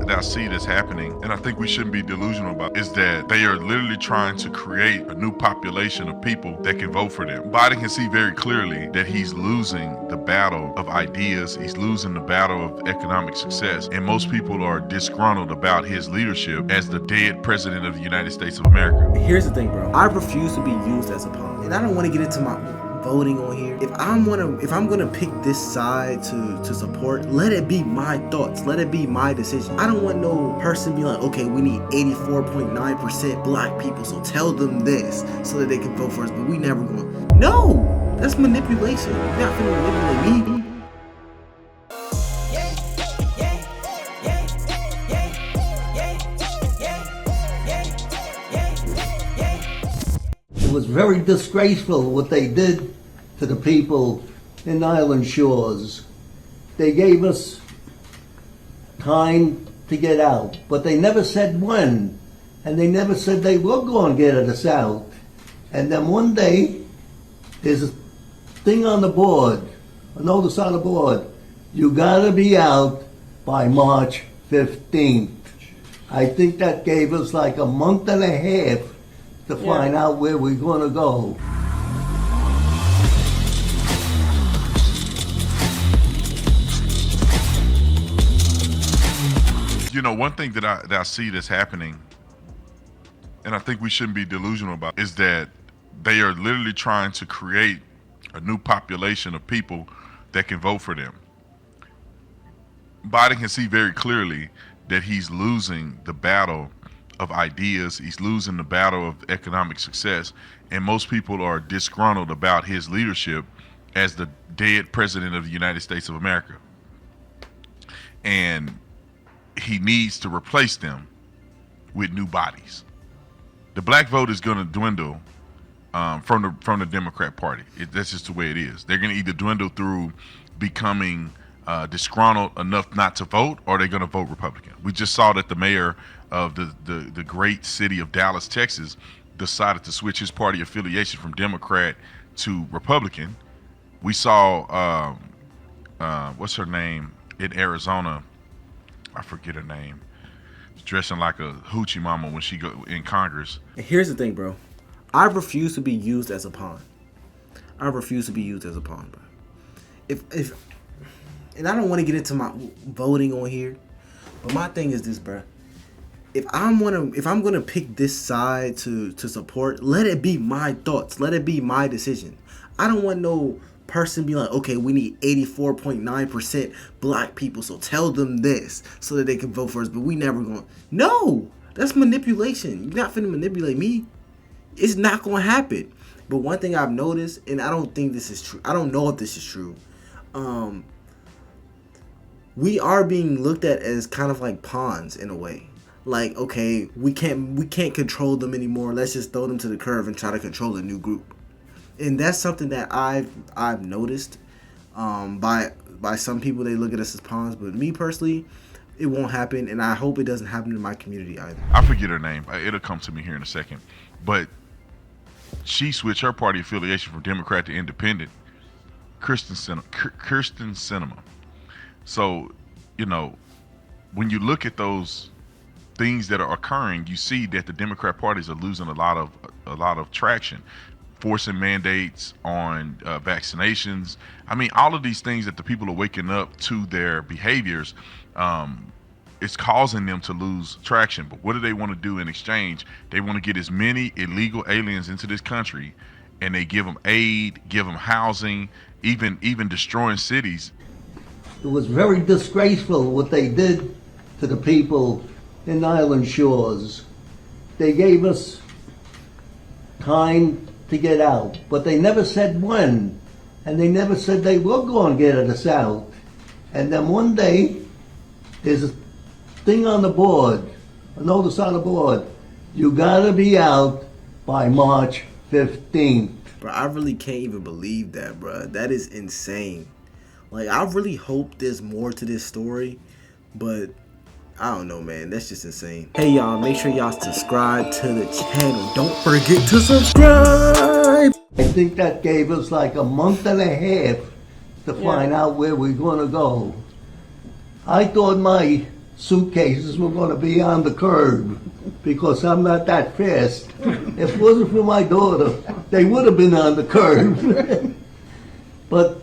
that I see that's happening, and I think we shouldn't be delusional about, is that they are literally trying to create a new population of people that can vote for them. Biden can see very clearly that he's losing the battle of ideas, he's losing the battle of economic success, and most people are disgruntled about his leadership as the dead president of the United States of America. Here's the thing, bro. I refuse to be used as a pawn, and I don't want to get into my voting on here. If I'm gonna pick this side to support, let it be my thoughts, let it be my decision. I don't want no person be like, okay, we need 84.9% black people, so tell them this so that they can vote for us, but we never going. No, that's manipulation. You're not gonna manipulate me. It was very disgraceful what they did to the people in Island Shores. They gave us time to get out, but they never said when, and they never said they were going to get us out. And then one day, there's a thing on the board, a notice on the board, you gotta be out by March 15th. I think that gave us like a month and a half to find out where we're going to go. You know, one thing that I see that's happening, and I think we shouldn't be delusional about, is that they are literally trying to create a new population of people that can vote for them. Biden can see very clearly that he's losing the battle of ideas, he's losing the battle of economic success, and most people are disgruntled about his leadership as the dead president of the United States of America. And he needs to replace them with new bodies. The black vote is going to dwindle from the Democrat Party. That's just the way it is. They're going to either dwindle through becoming disgruntled enough not to vote, or they're going to vote Republican. We just saw that the mayor of the great city of Dallas, Texas, decided to switch his party affiliation from Democrat to Republican. We saw what's her name in Arizona? I forget her name. Dressing like a hoochie mama when she go in Congress. And here's the thing, bro. I refuse to be used as a pawn. I refuse to be used as a pawn, bro. If and I don't want to get into my voting on here, but my thing is this, bro. If I'm gonna pick this side to support, let it be my thoughts, let it be my decision. I don't want no person be like, okay, we need 84.9% black people, so tell them this so that they can vote for us, but we never going. No, that's manipulation. You're not finna manipulate me. It's not gonna happen. But one thing I've noticed, and I don't think this is true, I don't know if this is true, we are being looked at as kind of like pawns in a way. Like, okay, we can't control them anymore. Let's just throw them to the curb and try to control a new group. And that's something that I've noticed. By some people, they look at us as pawns, but me personally, it won't happen, and I hope it doesn't happen in my community either. I forget her name. It'll come to me here in a second. But she switched her party affiliation from Democrat to Independent. Kirsten Sinema. So, you know, when you look at those things that are occurring, you see that the Democrat parties are losing a lot of traction, forcing mandates on vaccinations. I mean, all of these things that the people are waking up to their behaviors, it's causing them to lose traction. But what do they want to do in exchange? They want to get as many illegal aliens into this country, and they give them aid, give them housing, even destroying cities. It was very disgraceful what they did to the people in Island Shores. They gave us time to get out, but they never said when, and they never said they were going to get us out. And then one day, there's a thing on the board, a notice on the board, you gotta be out by March 15th. Bro, I really can't even believe that, bro. That is insane. Like, I really hope there's more to this story, but I don't know, man. That's just insane. Hey, y'all, make sure y'all subscribe to the channel. Don't forget to subscribe. I think that gave us like a month and a half to find out where we're going to go. I thought my suitcases were going to be on the curb because I'm not that fast. If it wasn't for my daughter, they would have been on the curb. But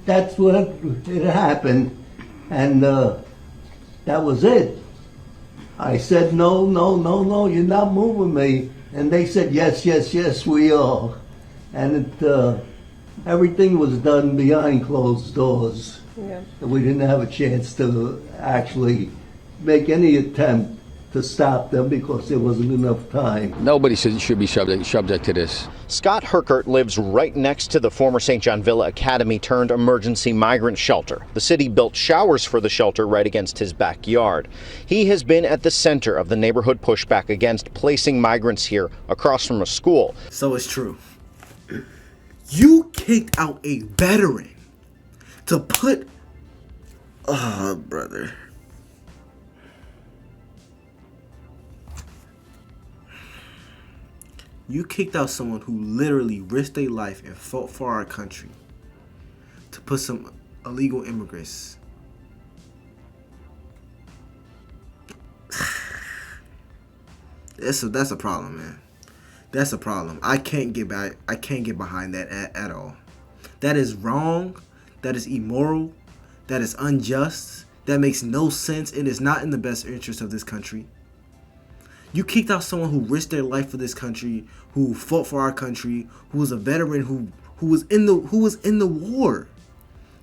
that's what it happened, and that was it. I said, no, you're not moving me. And they said, yes, we are. And everything was done behind closed doors. Yeah. We didn't have a chance to actually make any attempt to stop them because there wasn't enough time. Nobody should be subject to this. Scott Herkert lives right next to the former St. John Villa Academy turned emergency migrant shelter. The city built showers for the shelter right against his backyard. He has been at the center of the neighborhood pushback against placing migrants here across from a school. So it's true. You kicked out a veteran to put... Oh, brother. You kicked out someone who literally risked their life and fought for our country to put some illegal immigrants. That's a problem, man. That's a problem. I can't get behind that at all. That is wrong. That is immoral. That is unjust. That makes no sense. It is not in the best interest of this country. You kicked out someone who risked their life for this country, who fought for our country, who was a veteran, who was in the war.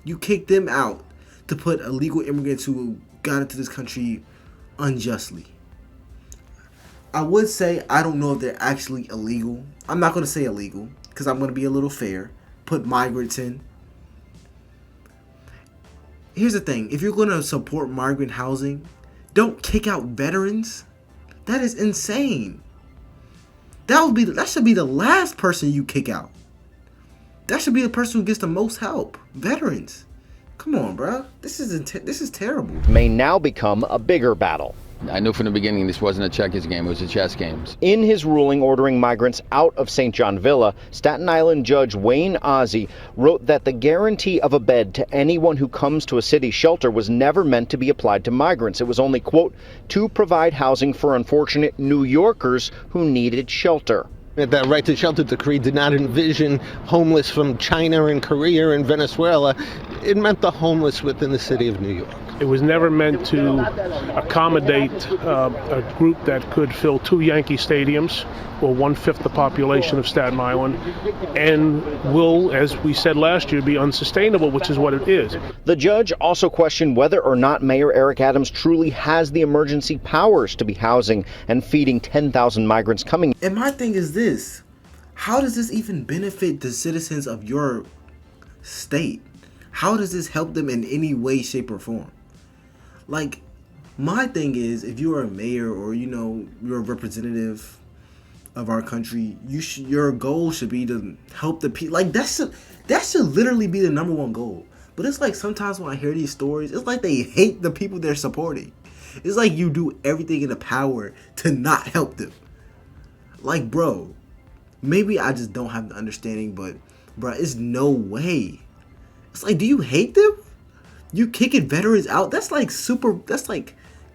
You kicked them out to put illegal immigrants who got into this country unjustly. I would say I don't know if they're actually illegal. I'm not going to say illegal because I'm going to be a little fair. Put migrants in. Here's the thing. If you're going to support migrant housing, don't kick out veterans. That is insane. That should be the last person you kick out. That should be the person who gets the most help. Veterans. Come on, bro. This is terrible. May now become a bigger battle. I knew from the beginning this wasn't a checkers game, it was a chess game. In his ruling ordering migrants out of St. John Villa, Staten Island Judge Wayne Ozzie wrote that the guarantee of a bed to anyone who comes to a city shelter was never meant to be applied to migrants. It was only, quote, to provide housing for unfortunate New Yorkers who needed shelter. That right to shelter decree did not envision homeless from China and Korea and Venezuela. It meant the homeless within the city of New York. It was never meant to accommodate a group that could fill 2 Yankee stadiums, or 1/5 the population of Staten Island, and will, as we said last year, be unsustainable, which is what it is. The judge also questioned whether or not Mayor Eric Adams truly has the emergency powers to be housing and feeding 10,000 migrants coming. And my thing is this. How does this even benefit the citizens of your state? How does this help them in any way, shape, or form? Like, my thing is, if you're a mayor or, you're a representative of our country, your goal should be to help the people. Like, that should literally be the number one goal. But it's like sometimes when I hear these stories, it's like they hate the people they're supporting. It's like you do everything in the power to not help them. Like, bro, maybe I just don't have the understanding, but, bro, it's no way. It's like, do you hate them? You kicking veterans out? That's like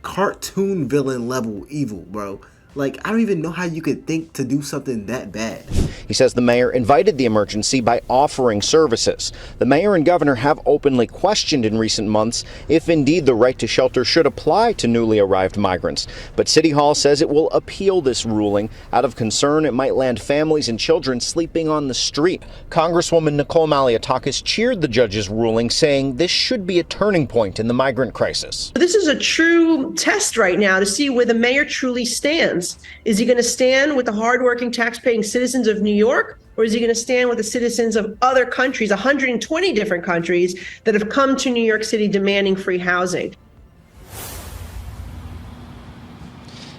cartoon villain level evil, bro. Like, I don't even know how you could think to do something that bad. He says the mayor invited the emergency by offering services. The mayor and governor have openly questioned in recent months if indeed the right to shelter should apply to newly arrived migrants. But City Hall says it will appeal this ruling out of concern it might land families and children sleeping on the street. Congresswoman Nicole Malliotakis cheered the judge's ruling, saying this should be a turning point in the migrant crisis. This is a true test right now to see where the mayor truly stands. Is he going to stand with the hardworking, tax-paying citizens of New York, or is he going to stand with the citizens of other countries, 120 different countries that have come to New York City demanding free housing?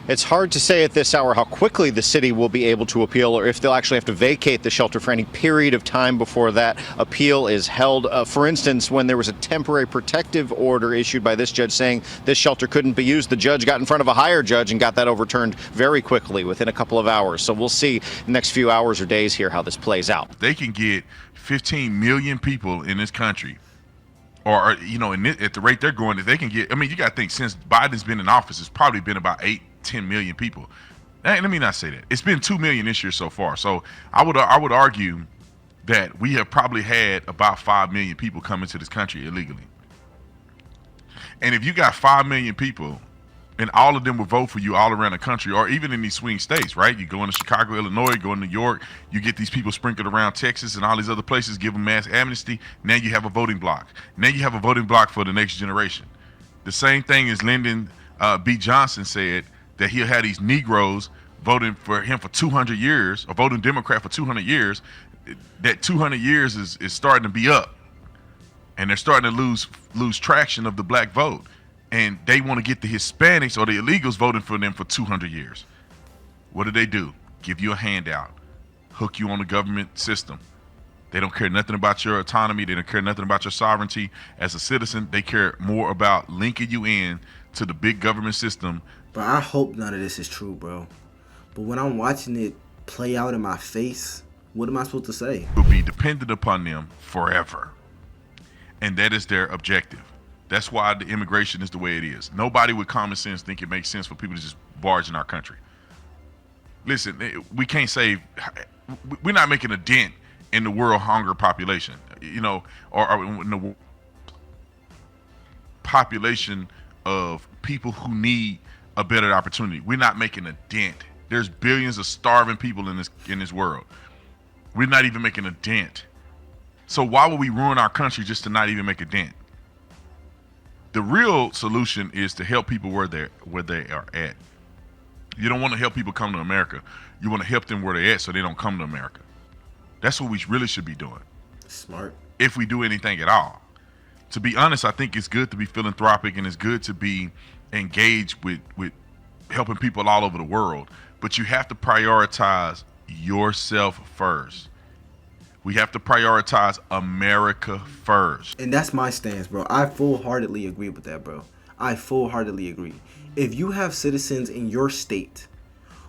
It's hard to say at this hour how quickly the city will be able to appeal, or if they'll actually have to vacate the shelter for any period of time before that appeal is held. For instance, when there was a temporary protective order issued by this judge saying this shelter couldn't be used, the judge got in front of a higher judge and got that overturned very quickly, within a couple of hours. So we'll see in the next few hours or days here how this plays out. They can get 15 million people in this country or at the rate they're going, if they can get, I mean, you got to think, since Biden's been in office, it's probably been about 8-10 million people. Let me not say that. It's been 2 million this year so far. So I would argue that we have probably had about 5 million people come into this country illegally. And if you got 5 million people, and all of them will vote for you all around the country, or even in these swing states, right? You go into Chicago, Illinois, go to New York, you get these people sprinkled around Texas and all these other places, give them mass amnesty. Now you have a voting block. Now you have a voting block for the next generation. The same thing as Lyndon B. Johnson said, that he'll have these Negroes voting for him for 200 years, or voting Democrat for 200 years. That 200 years is starting to be up. And they're starting to lose traction of the black vote. And they want to get the Hispanics or the illegals voting for them for 200 years. What do? Give you a handout, hook you on the government system. They don't care nothing about your autonomy. They don't care nothing about your sovereignty as a citizen. They care more about linking you in to the big government system. But I hope none of this is true, bro. But when I'm watching it play out in my face, what am I supposed to say? Will be dependent upon them forever. And that is their objective. That's why the immigration is the way it is. Nobody with common sense think it makes sense for people to just barge in our country. Listen, we can't save, we're not making a dent in the world hunger population, or in the population of people who need a better opportunity. We're not making a dent. There's billions of starving people in this world. We're not even making a dent. So why would we ruin our country just to not even make a dent? The real solution is to help people where they are at. You don't want to help people come to America. You want to help them where they're at so they don't come to America. That's what we really should be doing. Smart. If we do anything at all. To be honest, I think it's good to be philanthropic, and it's good to be engaged with helping people all over the world. But you have to prioritize yourself first. We have to prioritize America first. And that's my stance, bro. I full-heartedly agree with that, bro. I full-heartedly agree. If you have citizens in your state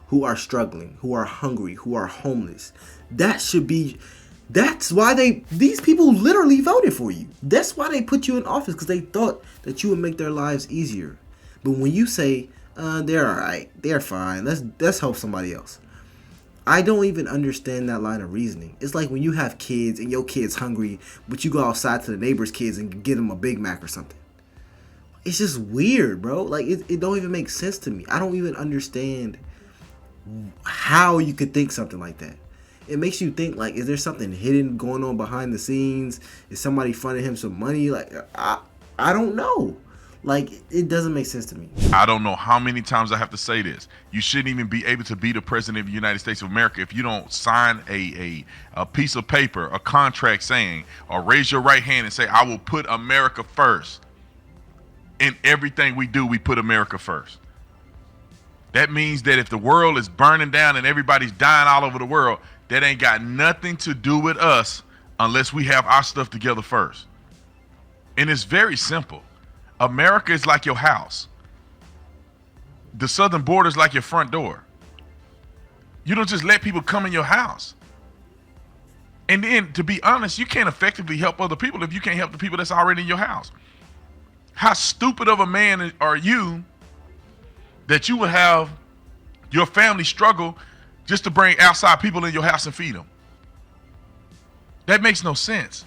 who are struggling, who are hungry, who are homeless, that's why these people literally voted for you. That's why they put you in office, because they thought that you would make their lives easier. But when you say, they're all right, they're fine, let's help somebody else, I don't even understand that line of reasoning. It's like when you have kids and your kid's hungry, but you go outside to the neighbor's kids and get them a Big Mac or something. It's just weird, bro. Like, it don't even make sense to me. I don't even understand how you could think something like that. It makes you think, like, is there something hidden going on behind the scenes? Is somebody funding him some money? Like, I don't know. Like, it doesn't make sense to me. I don't know how many times I have to say this. You shouldn't even be able to be the president of the United States of America if you don't sign a piece of paper, a contract saying, or raise your right hand and say, I will put America first. In everything we do, we put America first. That means that if the world is burning down and everybody's dying all over the world, that ain't got nothing to do with us unless we have our stuff together first. And it's very simple. America is like your house. The southern border is like your front door. You don't just let people come in your house. And then, to be honest, you can't effectively help other people if you can't help the people that's already in your house. How stupid of a man are you that you would have your family struggle just to bring outside people in your house and feed them? That makes no sense.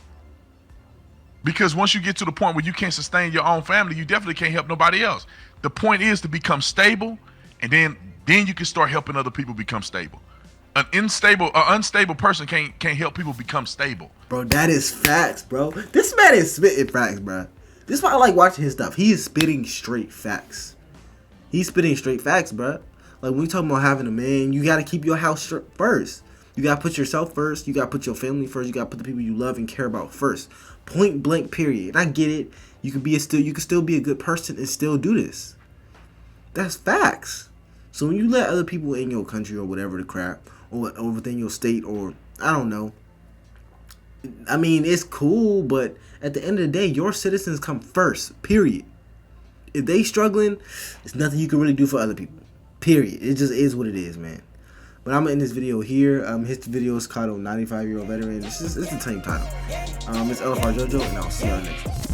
Because once you get to the point where you can't sustain your own family, you definitely can't help nobody else. The point is to become stable, and then you can start helping other people become stable. An unstable person can't help people become stable. Bro, that is facts, bro. This man is spitting facts, bro. This is why I like watching his stuff. He is spitting straight facts. He's spitting straight facts, bro. Like, when we talking about having a man, you got to keep your house first. You got to put yourself first. You got to put your family first. You got to put the people you love and care about first. Point blank, period. And I get it. You can still be a good person and still do this. That's facts. So when you let other people in your country or whatever the crap, or within your state, or I don't know, I mean, it's cool, but at the end of the day, your citizens come first, period. If they struggling, there's nothing you can really do for other people, period. It just is what it is, man. But I'm going to end this video here. His video is called 95-Year-Old Veteran. It's the same title. It's LFR Jojo, and I'll see y'all next one.